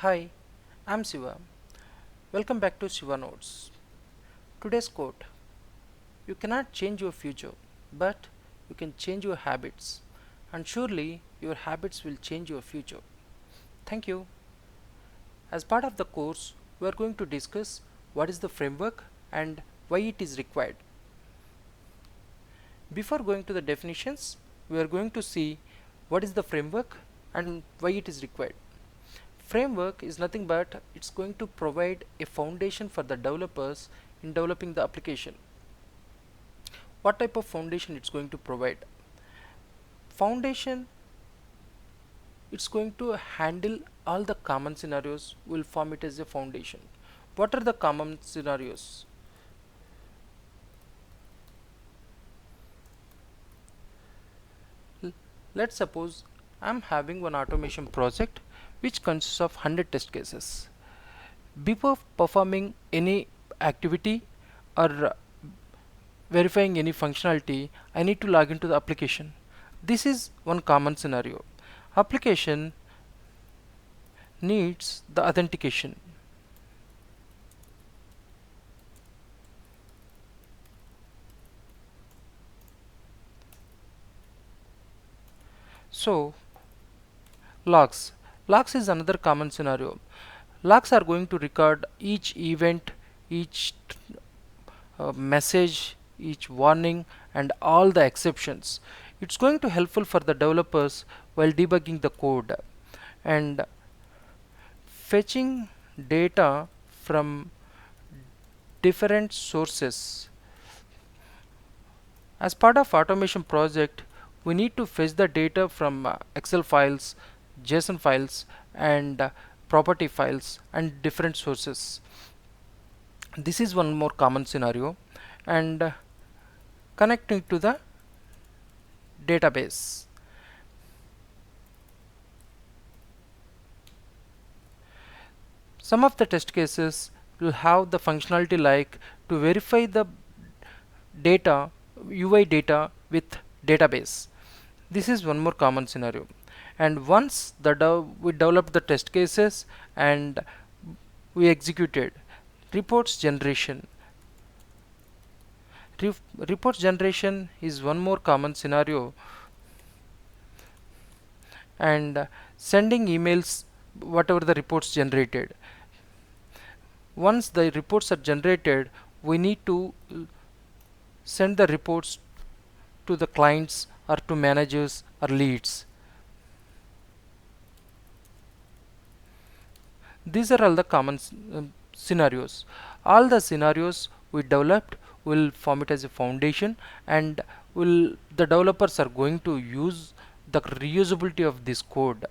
Hi, I'm Siva. Welcome back to Siva Notes. Today's quote: you cannot change your future, but you can change your habits, and surely your habits will change your future. Thank you. As part of the course, we are going to discuss what is the framework and why it is required. Before going to the definitions, we are going to see what is the framework and why it is required. Framework is nothing but it's going to provide a foundation for the developers in developing the application. What type of foundation it's going to provide? Foundation, it's going to handle all the common scenarios, will form it as a foundation. What are the common scenarios? Let's suppose I'm having one automation project which consists of 100 test cases. Before performing any activity or verifying any functionality, I need to log into the application. This is one common scenario. Application needs the authentication. So logs. Logs is another common scenario. Logs are going to record each event, each message, each warning, and all the exceptions. It's going to helpful for the developers while debugging the code and fetching data from different sources. As part of automation project, we need to fetch the data from Excel files, JSON files, and property files and different sources. This is one more common scenario, and connecting to the database. Some of the test cases will have the functionality like to verify the data, UI data with database. This is one more common scenario. And once we developed the test cases and we executed reports generation. Reports generation is one more common scenario, and sending emails whatever the reports generated. Once the reports are generated, we need to send the reports to the clients or to managers or leads. These are all the common scenarios. All the scenarios we developed will form it as a foundation, and will the developers are going to use the reusability of this code.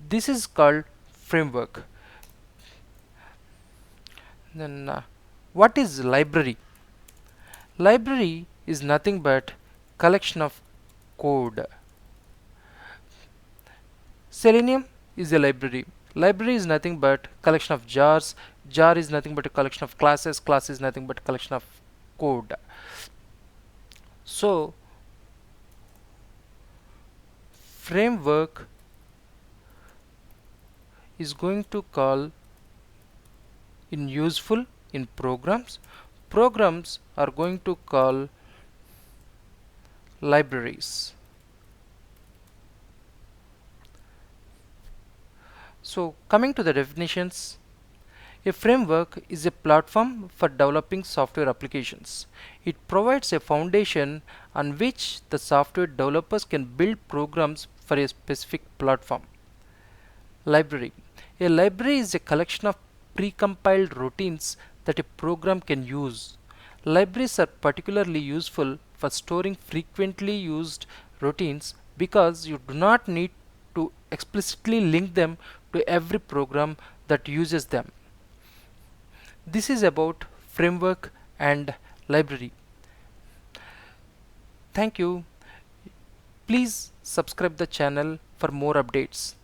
This is called framework. Then what is library? Library is nothing but collection of code. Selenium is a library. Library is nothing but collection of jars. Jar is nothing but a collection of classes. Class is nothing but a collection of code. So framework is going to call in useful in programs. Programs are going to call libraries. So coming to the definitions, a framework is a platform for developing software applications. It provides a foundation on which the software developers can build programs for a specific platform. Library. A library is a collection of precompiled routines that a program can use. Libraries are particularly useful for storing frequently used routines because you do not need to explicitly link them to every program that uses them. This is about framework and library. Thank you. Please subscribe the channel for more updates.